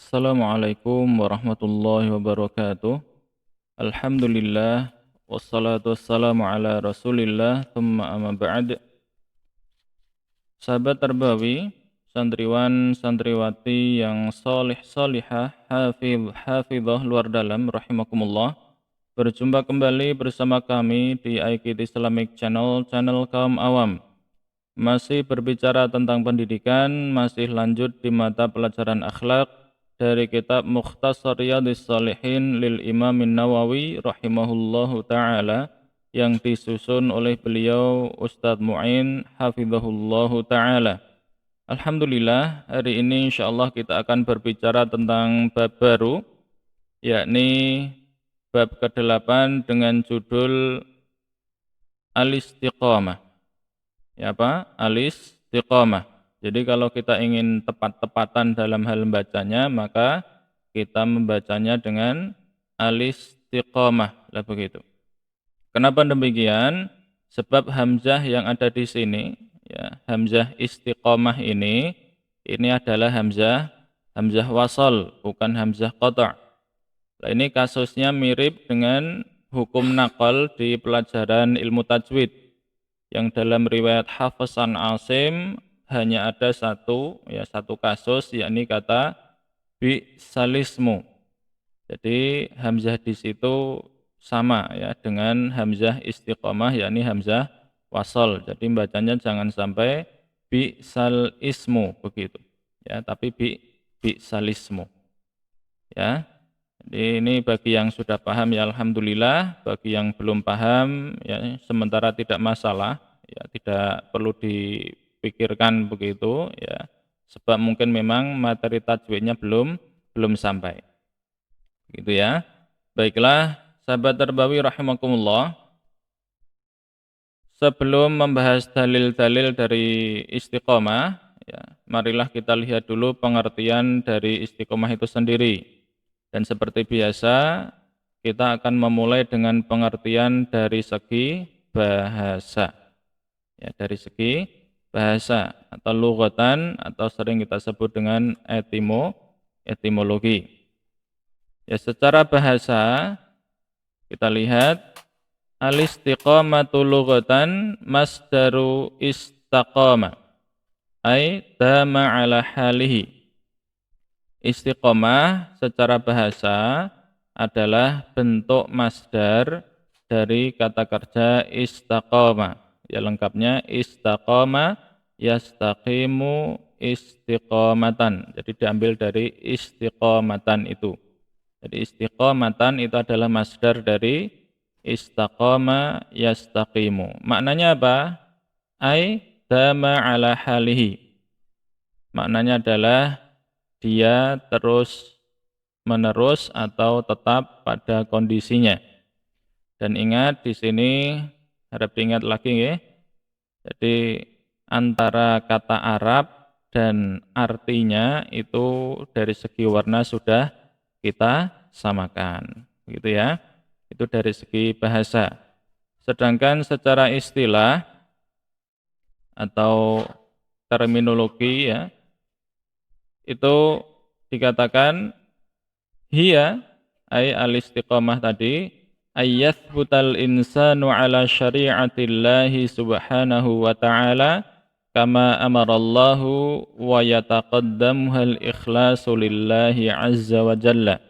Assalamualaikum warahmatullahi wabarakatuh. Alhamdulillah wassalatu wassalamu ala Rasulillah thumma amma ba'd. Sahabat Tarbawi, santriwan santriwati yang salih salihah, hafidhah luar dalam rahimakumullah. Berjumpa kembali bersama kami di iKid Islamic Channel kaum awam. Masih berbicara tentang pendidikan, masih lanjut di mata pelajaran akhlak dari kitab Mukhtasar Riyadhis Shalihin lil Imam Nawawi rahimahullahu taala yang disusun oleh beliau Ustadz Mu'in hafizahullahu taala. Alhamdulillah, hari ini insyaallah kita akan berbicara tentang bab baru, yakni bab ke-8 dengan judul Al-Istiqamah. Ya apa? Al-Istiqamah. Jadi kalau kita ingin tepat-tepatan dalam hal membacanya, maka kita membacanya dengan Al-Istiqamah. Lah begitu. Kenapa demikian? Sebab hamzah yang ada di sini, ya, hamzah istiqamah ini adalah hamzah wasal, bukan hamzah qata'. Nah, ini kasusnya mirip dengan hukum naqal di pelajaran ilmu tajwid, yang dalam riwayat Hafiz an Asim hanya ada satu kasus, yakni kata bi salismu. Jadi hamzah di situ sama ya dengan hamzah istiqamah, yakni hamzah wasal. Jadi bacanya jangan sampai bi sal ismu begitu ya, tapi bi salismu ya. Jadi ini bagi yang sudah paham ya alhamdulillah, bagi yang belum paham ya sementara tidak masalah, ya tidak perlu dipikirkan begitu ya. Sebab mungkin memang materi tajwidnya belum sampai. Gitu ya. Baiklah, sahabat Tarbawi rahimakumullah. Sebelum membahas dalil-dalil dari istiqomah, ya, marilah kita lihat dulu pengertian dari istiqomah itu sendiri. Dan seperti biasa, kita akan memulai dengan pengertian dari segi bahasa. Ya, dari segi bahasa atau lughatan atau sering kita sebut dengan etimologi. Ya, secara bahasa kita lihat al-istiqamatu lughatan masdaru istaqama ay dama ala halihi. Istiqomah secara bahasa adalah bentuk masdar dari kata kerja istaqama. Ya lengkapnya istaqama yastaqimu istiqamatan. Jadi diambil dari istiqamatan itu. Jadi istiqamatan itu adalah masdar dari istaqama yastaqimu. Maknanya apa? Ai dama ala halihi. Maknanya adalah dia terus menerus atau tetap pada kondisinya. Dan ingat di sini harap diingat lagi ya. Jadi antara kata Arab dan artinya itu dari segi warna sudah kita samakan, gitu ya. Itu dari segi bahasa. Sedangkan secara istilah atau terminologi ya, itu dikatakan hiya ay al-istiqamah tadi ayyathbutal insanu ala syari'atillahi subhanahu wa ta'ala kama amarallahu wa yataqaddamuhal ikhlasu lillahi azza wa jalla.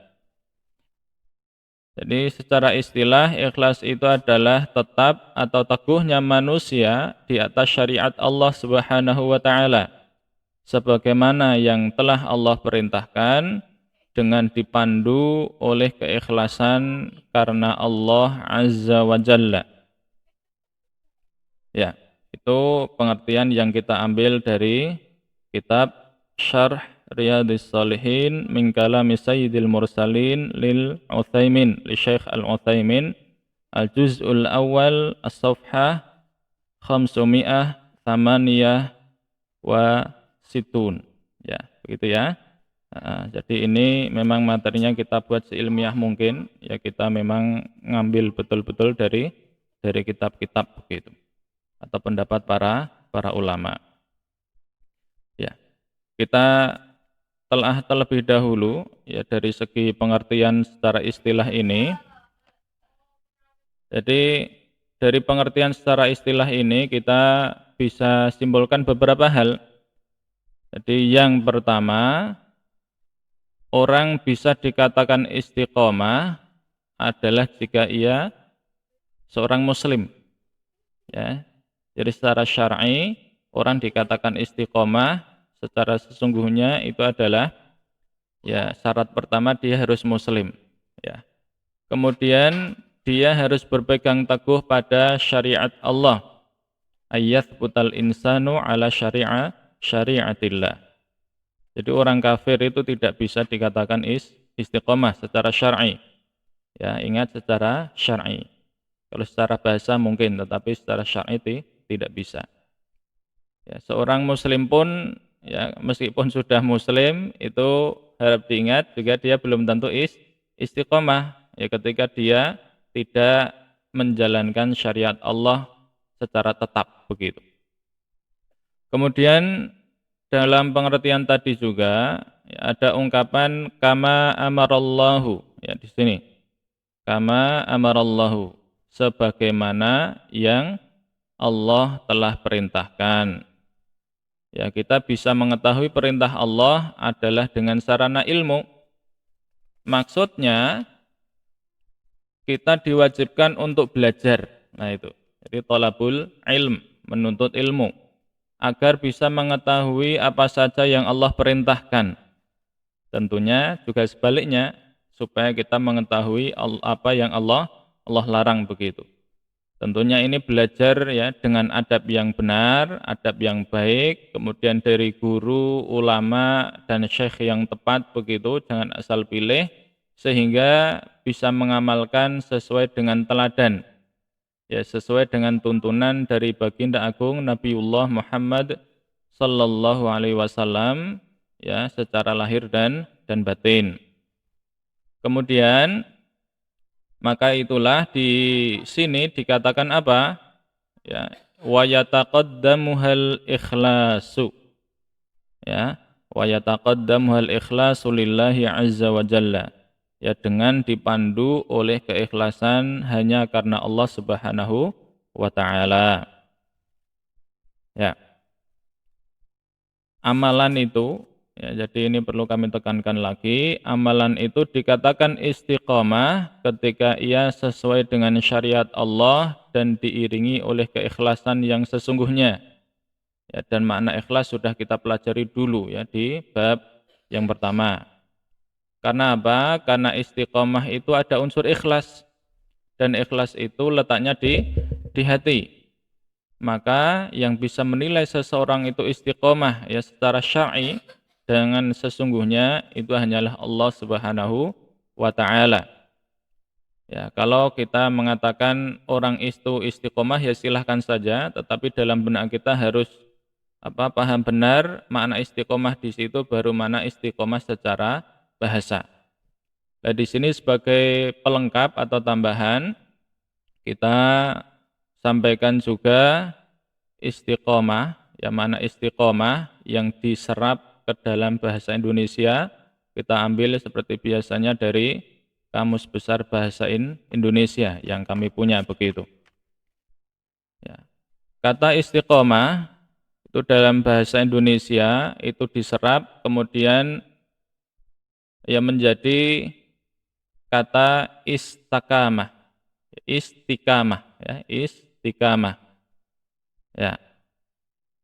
Jadi secara istilah ikhlas itu adalah tetap atau teguhnya manusia di atas syariat Allah Subhanahu wa taala sebagaimana yang telah Allah perintahkan dengan dipandu oleh keikhlasan karena Allah Azza wa Jalla. Ya, itu pengertian yang kita ambil dari kitab Syarh Riyadhis Shalihin min kalami Sayyidil Mursalin lil Utsaimin li Syekh Al-Utsaimin al-juz'ul awal as-safhah 508 wa situn. Ya, begitu ya. Jadi ini memang materinya kita buat seilmiah mungkin, ya kita memang ngambil betul-betul dari kitab-kitab begitu atau pendapat para ulama. Ya. Kita telah terlebih dahulu ya dari segi pengertian secara istilah ini. Jadi dari pengertian secara istilah ini kita bisa simpulkan beberapa hal. Jadi yang pertama, orang bisa dikatakan istiqomah adalah jika ia seorang muslim, ya. Jadi secara syar'i orang dikatakan istiqomah secara sesungguhnya itu adalah ya syarat pertama dia harus muslim, ya. Kemudian dia harus berpegang teguh pada syariat Allah. Ayyathbutal insanu ala syariatillah. Jadi orang kafir itu tidak bisa dikatakan istiqomah secara syar'i. Ya, ingat secara syar'i. Kalau secara bahasa mungkin, tetapi secara syar'i tidak bisa. Ya, seorang muslim pun ya meskipun sudah muslim itu harap diingat juga dia belum tentu istiqomah ya ketika dia tidak menjalankan syariat Allah secara tetap begitu. Kemudian dalam pengertian tadi juga ya, ada ungkapan kama amarallahu ya di sini. Kama amarallahu sebagaimana yang Allah telah perintahkan. Ya, kita bisa mengetahui perintah Allah adalah dengan sarana ilmu. Maksudnya kita diwajibkan untuk belajar. Nah itu. Jadi thalabul ilm, menuntut ilmu agar bisa mengetahui apa saja yang Allah perintahkan. Tentunya juga sebaliknya supaya kita mengetahui apa yang Allah larang begitu. Tentunya ini belajar ya dengan adab yang benar, adab yang baik, kemudian dari guru, ulama, dan syekh yang tepat begitu, jangan asal pilih, sehingga bisa mengamalkan sesuai dengan teladan, ya sesuai dengan tuntunan dari baginda agung Nabiullah Muhammad sallallahu alaihi wasallam, ya secara lahir dan batin. Kemudian maka itulah di sini dikatakan apa? Ya, wa yataqaddamuhal ikhlasu. Ya, wa yataqaddamuhal ikhlasu lillahi azza wa jalla. Ya, dengan dipandu oleh keikhlasan hanya karena Allah Subhanahu wa taala. Ya. Amalan itu ya, jadi ini perlu kami tekankan lagi, amalan itu dikatakan istiqomah ketika ia sesuai dengan syariat Allah dan diiringi oleh keikhlasan yang sesungguhnya. Ya, dan makna ikhlas sudah kita pelajari dulu ya di bab yang pertama. Karena apa? Karena istiqomah itu ada unsur ikhlas dan ikhlas itu letaknya di hati. Maka yang bisa menilai seseorang itu istiqomah ya secara syar'i dengan sesungguhnya itu hanyalah Allah Subhanahu wa taala. Ya, kalau kita mengatakan orang itu istiqomah ya silahkan saja, tetapi dalam benak kita harus paham benar makna istiqomah di situ baru mana istiqomah secara bahasa. Nah, di sini sebagai pelengkap atau tambahan kita sampaikan juga istiqomah, yang mana istiqomah yang diserap ke dalam bahasa Indonesia kita ambil seperti biasanya dari Kamus Besar Bahasa Indonesia yang kami punya begitu. Ya. Kata istiqomah itu dalam bahasa Indonesia itu diserap kemudian ya menjadi kata istiqamah, istiqamah, ya istiqamah. Ya.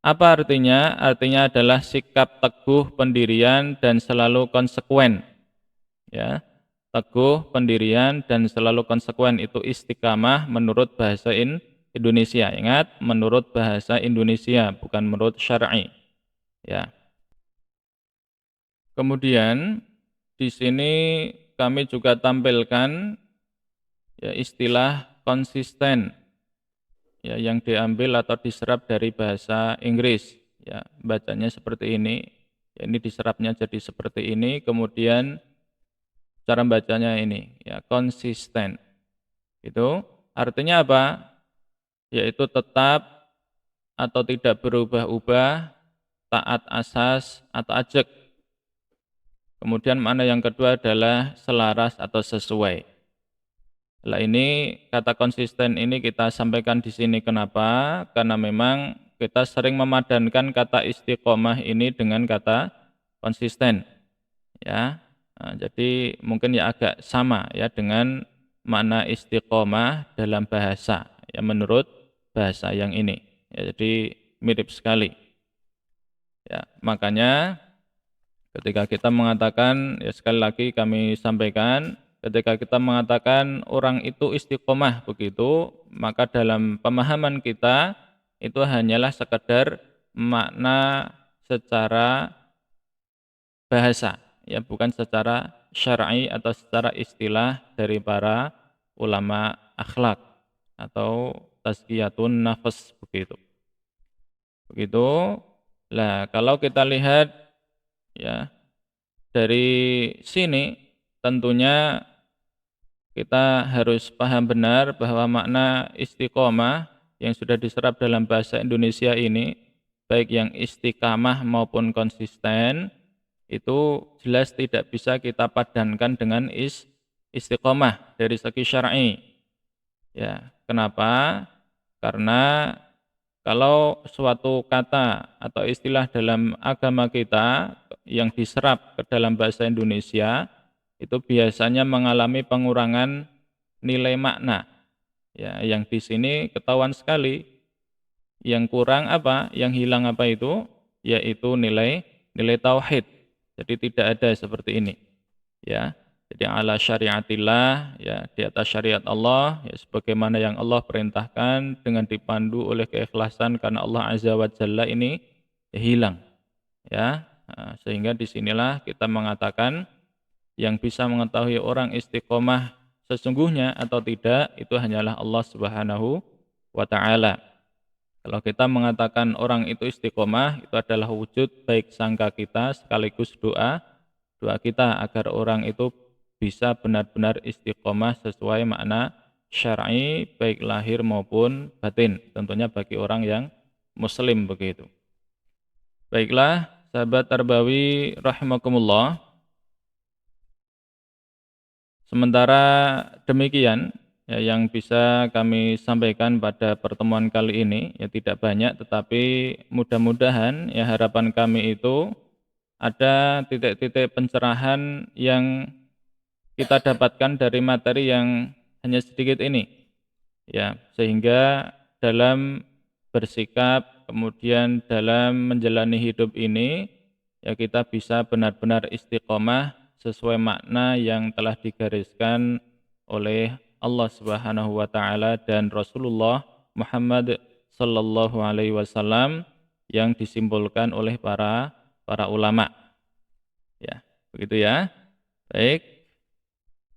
Apa artinya? Artinya adalah sikap teguh pendirian dan selalu konsekuen. Ya, teguh pendirian dan selalu konsekuen itu istiqamah menurut bahasa Indonesia. Ingat, menurut bahasa Indonesia bukan menurut syar'i. Ya. Kemudian di sini kami juga tampilkan ya, istilah konsisten. Ya, yang diambil atau diserap dari bahasa Inggris. Ya, bacanya seperti ini. Ya, ini diserapnya jadi seperti ini, kemudian cara bacanya ini, ya konsisten. Itu artinya apa? Yaitu tetap atau tidak berubah-ubah, taat asas atau ajek. Kemudian makna yang kedua adalah selaras atau sesuai. Nah, ini kata konsisten ini kita sampaikan di sini kenapa? Karena memang kita sering memadankan kata istiqomah ini dengan kata konsisten, ya. Nah, jadi mungkin ya agak sama ya dengan makna istiqomah dalam bahasa, ya menurut bahasa yang ini. Ya, jadi mirip sekali. Ya, makanya ketika kita mengatakan, ya sekali lagi kami sampaikan, ketika kita mengatakan orang itu istiqomah begitu, maka dalam pemahaman kita itu hanyalah sekedar makna secara bahasa, ya bukan secara syar'i atau secara istilah dari para ulama akhlak atau tazkiyatun nafs begitu. Begitu. Lah, kalau kita lihat ya dari sini tentunya kita harus paham benar bahwa makna istiqomah yang sudah diserap dalam bahasa Indonesia ini, baik yang istiqamah maupun konsisten, itu jelas tidak bisa kita padankan dengan istiqomah dari segi syar'i. Ya, kenapa? Karena kalau suatu kata atau istilah dalam agama kita yang diserap ke dalam bahasa Indonesia itu biasanya mengalami pengurangan nilai makna. Ya, yang di sini ketahuan sekali yang kurang apa? Yang hilang apa itu? Yaitu nilai tauhid. Jadi tidak ada seperti ini. Ya. Jadi ala syariatillah, ya di atas syariat Allah, ya sebagaimana yang Allah perintahkan dengan dipandu oleh keikhlasan karena Allah Azza wa Jalla ini ya, hilang. Ya. Nah, sehingga disinilah kita mengatakan yang bisa mengetahui orang istiqomah sesungguhnya atau tidak itu hanyalah Allah Subhanahu wa taala. Kalau kita mengatakan orang itu istiqomah, itu adalah wujud baik sangka kita sekaligus doa kita agar orang itu bisa benar-benar istiqomah sesuai makna syar'i baik lahir maupun batin. Tentunya bagi orang yang muslim begitu. Baiklah, sahabat Tarbawi rahimakumullah. Sementara demikian ya, yang bisa kami sampaikan pada pertemuan kali ini ya tidak banyak, tetapi mudah-mudahan ya harapan kami itu ada titik-titik pencerahan yang kita dapatkan dari materi yang hanya sedikit ini ya, sehingga dalam bersikap kemudian dalam menjalani hidup ini ya kita bisa benar-benar istiqomah sesuai makna yang telah digariskan oleh Allah Subhanahu wa taala dan Rasulullah Muhammad sallallahu alaihi wasallam yang disimbolkan oleh para ulama. Ya, begitu ya. Baik,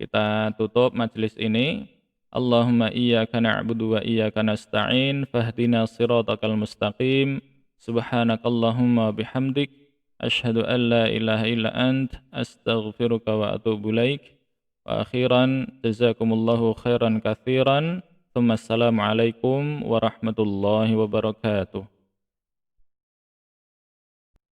kita tutup majelis ini. Allahumma iyyaka na'budu wa iyyaka nasta'in fahdina siratal mustaqim. Subhanakallahumma bihamdik asyhadu an la ilaha illa ant astaghfiruka wa atubu ilaik. Wa akhiran jazakumullahu khairan katsiran. Assalamualaikum warahmatullahi wabarakatuh.